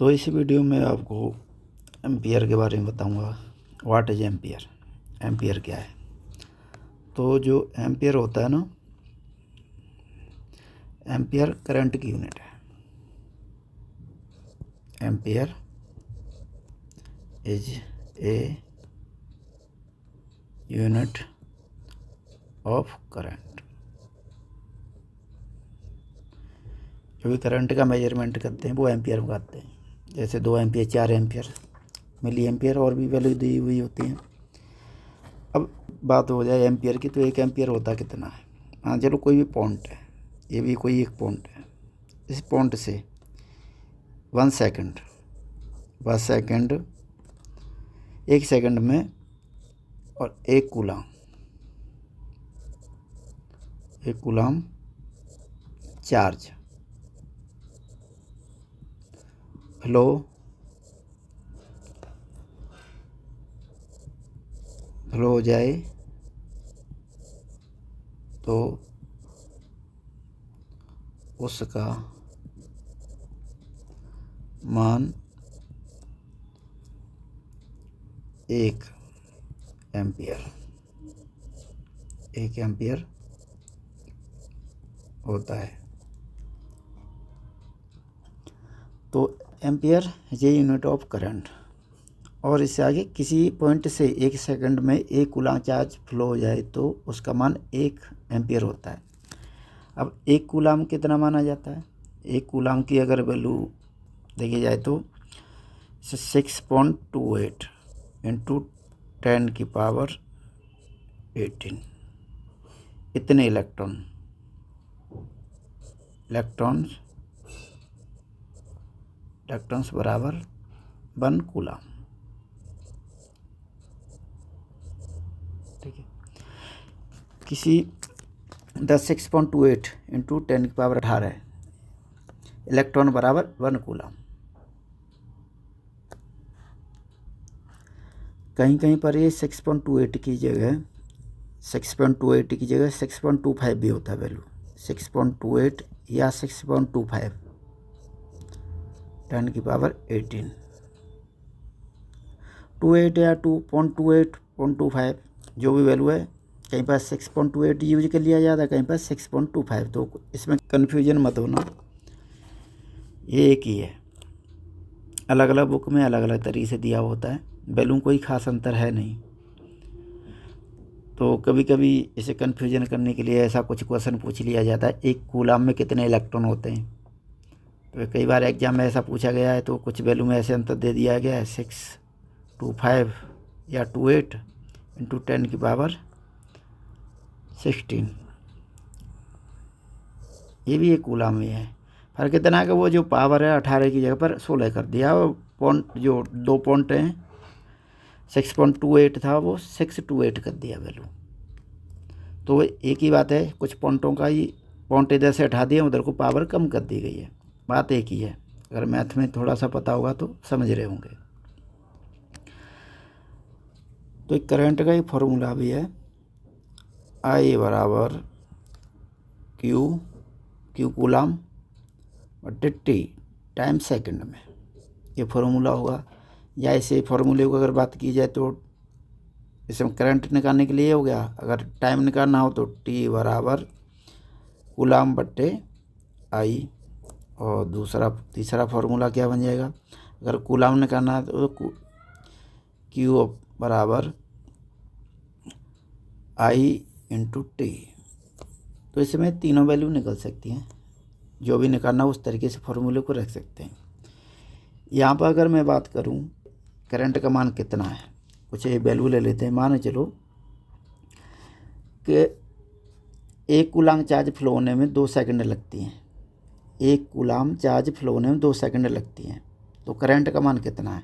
तो इस वीडियो में आपको एम्पियर के बारे में बताऊंगा। व्हाट इज एम्पियर, एम्पियर क्या है। तो जो एम्पियर होता है ना, एम्पियर करंट की यूनिट है। Ampere is a unit of current. जो भी करंट का मेजरमेंट करते हैं वो एम्पियर में करते हैं। जैसे 2 एम्पियर, 4 एम्पियर, मिली एम्पियर और भी वैल्यू दी हुई होती हैं। अब बात हो जाए एम्पियर की, तो 1 एम्पियर होता कितना है। हाँ चलो, कोई भी पॉइंट है, ये भी कोई एक पॉइंट है। इस पॉइंट से 1 सेकंड, 1 सेकंड में और 1 कूलाम चार्ज फ्लो हो जाए तो उसका मान 1 एम्पियर होता है। तो एम्पियर ये यूनिट ऑफ करंट। और इससे आगे किसी पॉइंट से 1 सेकंड में 1 कूलाम चार्ज फ्लो हो जाए तो उसका मान 1 एम्पियर होता है। अब 1 कूलाम कितना माना जाता है। 1 कूलाम की अगर वैल्यू देखी जाए तो 6.28 इंटू 10⁻18 इतने इलेक्ट्रॉन्स बराबर 1 कूलाम। ठीक है, किसी 6.28 इंटू 10⁻18 इलेक्ट्रॉन बराबर 1 कूलाम। कहीं कहीं पर ये 6.28 की जगह 6.25 भी होता है वैल्यू। 6.28 या 6.25 10⁻18 28 या 2.28 0.25 जो भी वैल्यू है। कहीं पर 6.28 यूज कर लिया जाता है, कहीं पर 6.25। तो इसमें कन्फ्यूजन मत होना, ये एक ही है। अलग अलग बुक में अलग अलग तरीके से दिया होता है, वैल्यू कोई खास अंतर है नहीं। तो कभी कभी इसे कन्फ्यूजन करने के लिए ऐसा कुछ क्वेश्चन पूछ लिया जाता है, 1 कूलाम में कितने इलेक्ट्रॉन होते हैं। तो कई बार एग्जाम में ऐसा पूछा गया है, तो कुछ वैल्यू में ऐसे अंतर दे दिया गया है 6.25 या 28 इंटू 10⁻16। ये भी 1 कूलाम में है। फर्क इतना है कि वो जो पावर है 18 की जगह पर 16 कर दिया। पॉइंट जो 2 पॉइंट हैं, 6.28 था वो 628 कर दिया वैल्यू। तो एक ही बात है, कुछ पॉइंटों का ही पॉइंट इधर से हटा दिया, उधर को पावर कम कर दी गई है। बात एक ही है। अगर मैथ में थोड़ा सा पता होगा तो समझ रहे होंगे। तो करंट का ही फॉर्मूला भी है, I बराबर क्यू कूलाम बटे टी टाइम सेकंड में। ये फार्मूला होगा। या इसे फार्मूले को अगर बात की जाए तो इसमें करंट निकालने के लिए हो गया। अगर टाइम निकालना हो तो टी बराबर कूलाम बट्टे आई। और तीसरा फार्मूला क्या बन जाएगा, अगर कूलाम निकालना है तो क्यू बराबर आई इंटू टी। तो इसमें तीनों वैल्यू निकल सकती हैं, जो भी निकालना उस तरीके से फार्मूले को रख सकते हैं। यहाँ पर अगर मैं बात करूँ करंट का मान कितना है, कुछ ये वैल्यू ले लेते हैं। मान चलो कि 1 कूलाम चार्ज फ्लो होने में 2 सेकंड लगती हैं। 1 कूलाम चार्ज फ्लो होने में 2 सेकंड लगती हैं। तो करंट का मान कितना है,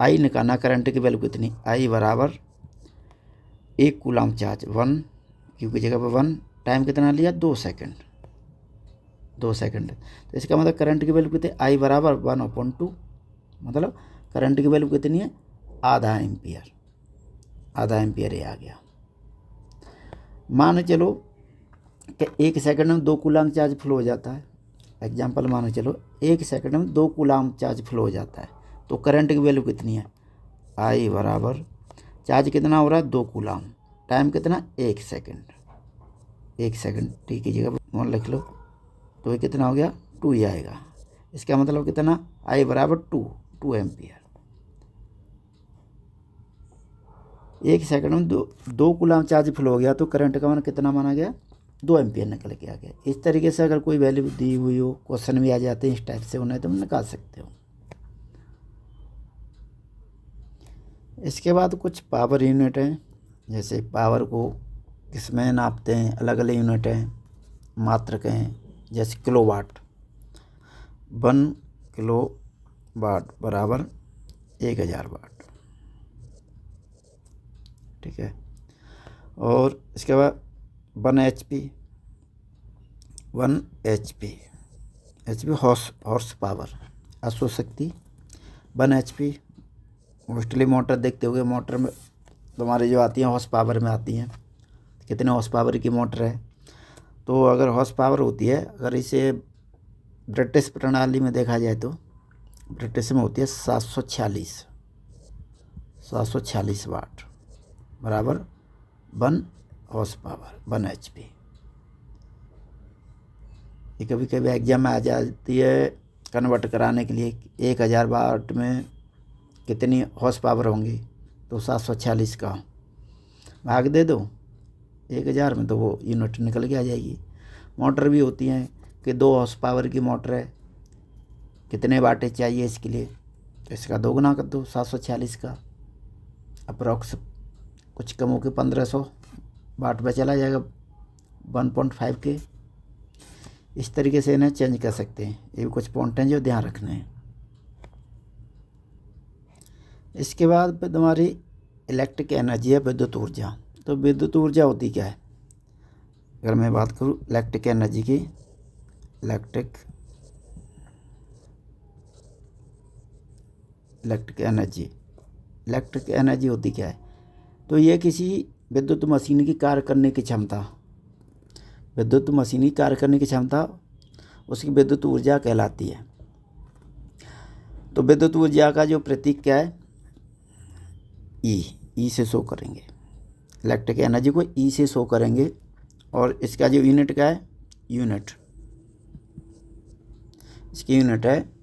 आई निकालना। करंट की वैल्यू कितनी, आई बराबर 1 कूलाम चार्ज 1 क्यू की जगह पर 1, टाइम कितना लिया 2 सेकंड। तो इसका मतलब करंट की वैल्यू कितनी, आई बराबर 1/2। मतलब करंट की वैल्यू कितनी है, आधा एम्पियर ये आ गया। मान चलो कि 1 सेकंड में 2 कूलाम चार्ज फ्लो हो जाता है। एग्जाम्पल मानो चलो 1 सेकंड में 2 कूलाम चार्ज फ्लो हो जाता है, तो करंट की वैल्यू कितनी है, I बराबर चार्ज कितना हो रहा है 2 कूलाम, टाइम कितना 1 सेकंड, 1 सेकंड टी की जगह 1 लिख लो, तो ये कितना हो गया 2 ही आएगा। इसका मतलब कितना I बराबर 2 एम्पियर। 1 सेकंड में 2 कूलाम चार्ज फ्लो हो गया तो करंट का मान कितना माना गया 2 एम्पियर निकल के आ गया। इस तरीके से अगर कोई वैल्यू दी हुई हो, क्वेश्चन भी आ जाते हैं इस टाइप से, उन्हें तुम निकाल सकते हो। इसके बाद कुछ पावर यूनिट हैं, जैसे पावर को किसमें नापते हैं, अलग अलग यूनिट हैं, मात्रक हैं, जैसे किलोवाट। 1 किलोवाट बराबर 1000 वाट, ठीक है। और इसके बाद 1 HP हॉर्स पावर, अश्व शक्ति 1 HP। मोस्टली मोटर देखते होगे, मोटर में तुम्हारी जो आती हैं हॉर्स पावर में आती हैं, कितने हॉर्स पावर की मोटर है। तो अगर हॉर्स पावर होती है, अगर इसे ब्रिटिश प्रणाली में देखा जाए तो ब्रिटिश में होती है 746 वाट बराबर 1 हॉर्स पावर 1 HP। ये कभी कभी एग्जाम में आ जाती है कन्वर्ट कराने के लिए, 1000 वाट में कितनी हॉर्स पावर होंगी, तो 746 का भाग दे दो 1000 में, तो वो यूनिट निकल के आ जाएगी। मोटर भी होती हैं कि 2 हॉर्स पावर की मोटर है, कितने वाटेज चाहिए इसके लिए, तो इसका 2 गुना कर दो 746 का, अप्रॉक्स कुछ कम हो के 1500 वाट पे चला जाएगा 1.5 के। इस तरीके से इन्हें चेंज कर सकते हैं। ये भी कुछ पॉइंट हैं जो ध्यान रखने हैं। इसके बाद फिर तुम्हारी इलेक्ट्रिक एनर्जी है, विद्युत ऊर्जा। तो विद्युत ऊर्जा होती क्या है, अगर मैं बात करूँ इलेक्ट्रिक एनर्जी की, इलेक्ट्रिक एनर्जी होती क्या है, तो ये किसी विद्युत मशीन की कार्य करने की क्षमता, उसकी विद्युत ऊर्जा कहलाती है। तो विद्युत ऊर्जा का जो प्रतीक क्या है, ई से शो करेंगे, इलेक्ट्रिक एनर्जी को ई से शो करेंगे। और इसका जो यूनिट क्या है, इसकी यूनिट है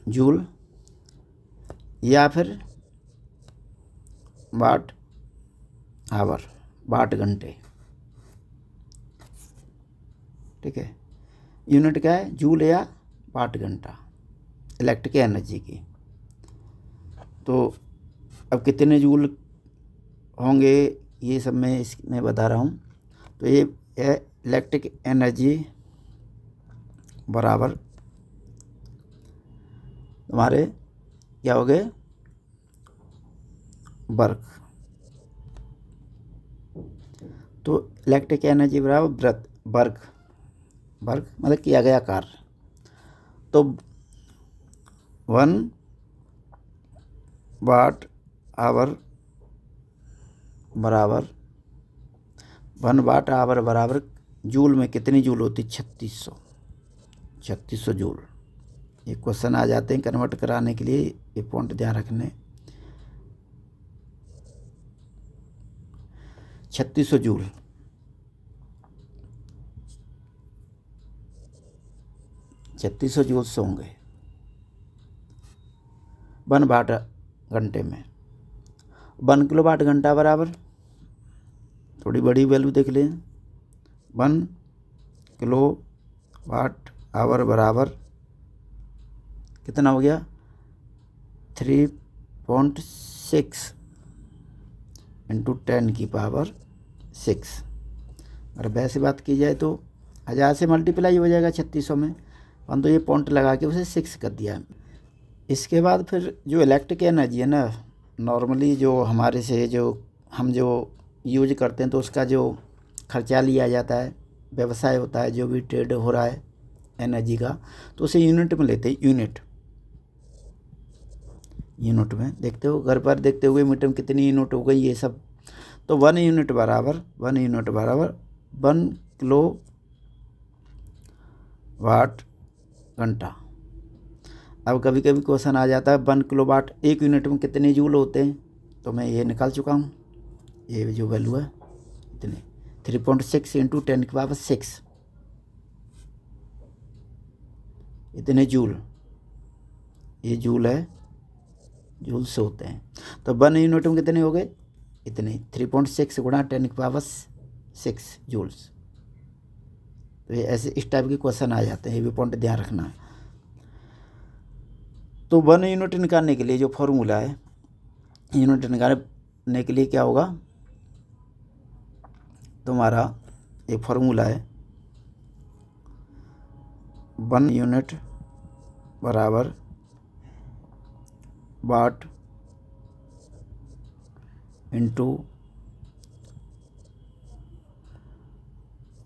जूल या फिर वाट घंटे, ठीक है। यूनिट क्या है, जूल या वाट घंटा इलेक्ट्रिक एनर्जी की। तो अब कितने जूल होंगे ये सब मैं इसमें बता रहा हूँ। तो ये इलेक्ट्रिक एनर्जी बराबर तुम्हारे क्या हो गए, वर्क। तो इलेक्ट्रिक एनर्जी बराबर वर्क मतलब किया गया कार्य। तो 1 वाट आवर बराबर जूल में कितनी जूल होती, 3600 जूल। ये क्वेश्चन आ जाते हैं कन्वर्ट कराने के लिए, ये पॉइंट ध्यान रखने। 3600 जूल, से होंगे 1 वाट घंटे में। 1 किलोवाट घंटा बराबर, थोड़ी बड़ी वैल्यू देख लें, 1 किलोवाट आवर बराबर कितना हो गया, 3.6 इंटू 10⁶। और वैसे बात की जाए तो 1000 से मल्टीप्लाई हो जाएगा 3600 में, परंतु ये पॉइंट लगा के उसे 6 कर दिया। इसके बाद फिर जो इलेक्ट्रिक एनर्जी है ना, नॉर्मली जो हमारे से हम यूज करते हैं, तो उसका जो खर्चा लिया जाता है, व्यवसाय होता है, जो भी ट्रेड हो रहा है एनर्जी का, तो उसे यूनिट में लेते हैं। यूनिट में देखते हो, घर पर देखते हुए मीटर में कितनी यूनिट हो गई ये सब। तो 1 यूनिट बराबर 1 किलो वाट घंटा। अब कभी कभी क्वेश्चन आ जाता है 1 किलो वाट 1 यूनिट में कितने जूल होते हैं, तो मैं ये निकाल चुका हूँ। ये जो वैल्यू है इतने 3.6 इंटू 10⁶ इतने जूल, ये जूल है, जूल से होते हैं। तो 1 यूनिट में कितने हो गए, इतने 3.6 गुणा 10⁶ जूल्स। तो ये ऐसे इस टाइप के क्वेश्चन आ जाते हैं, ये भी पॉइंट ध्यान रखना है। तो 1 यूनिट निकालने के लिए जो फॉर्मूला है, यूनिट निकालने के लिए क्या होगा, तुम्हारा एक फार्मूला है 1 यूनिट बराबर वाट इंटू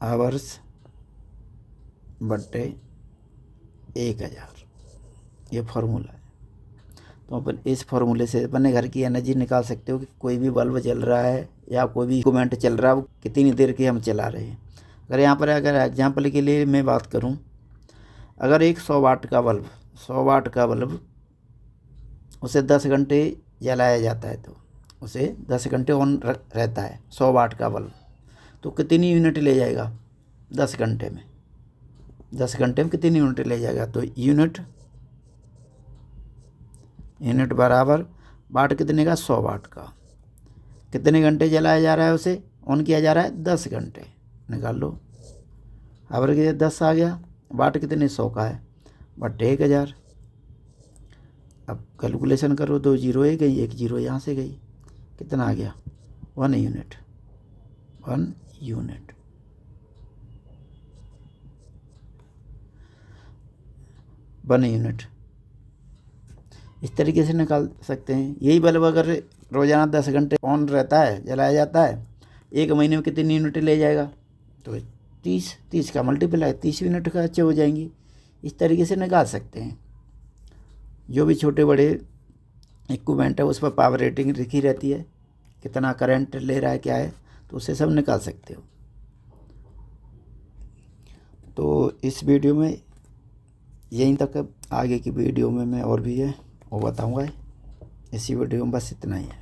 आवर्स बट्टे 1000, ये फार्मूला है। तो अपन इस फार्मूले से अपने घर की एनर्जी निकाल सकते हो कि कोई भी बल्ब जल रहा है या कोई भी इक्विपमेंट चल रहा है, वो कितनी देर के हम चला रहे हैं। अगर यहाँ पर अगर एग्जांपल के लिए मैं बात करूँ, अगर एक 100 वाट का बल्ब उसे 10 घंटे जलाया जाता है, तो उसे 10 घंटे ऑन रहता है 100 वाट का बल्ब, तो कितनी यूनिट ले जाएगा 10 घंटे में, 10 घंटे में कितनी यूनिट ले जाएगा। तो यूनिट बराबर वाट कितने का, 100 वाट का, कितने घंटे जलाया जा रहा है, उसे ऑन किया जा रहा है 10 घंटे। निकाल लो, आवर के 10 आ गया, वाट कितने 100 का है बट्टे 1000। अब कैलकुलेशन करो, 2 जीरो ये गई, 1 जीरो यहाँ से गई, कितना आ गया 1 यूनिट। 1 यूनिट इस तरीके से निकाल सकते हैं। यही बल्ब अगर रोज़ाना 10 घंटे ऑन रहता है, जलाया जाता है, 1 महीने में कितनी यूनिट ले जाएगा, तो 30 का मल्टीप्लाई 30 यूनिट का अच्छे हो जाएंगी। इस तरीके से निकाल सकते हैं। जो भी छोटे बड़े इक्विपमेंट है उस पर पावर रेटिंग लिखी रहती है, कितना करंट ले रहा है क्या है, तो उससे सब निकाल सकते हो। तो इस वीडियो में यहीं तक, आगे की वीडियो में मैं और भी है वो बताऊंगा। इसी वीडियो में बस इतना ही है।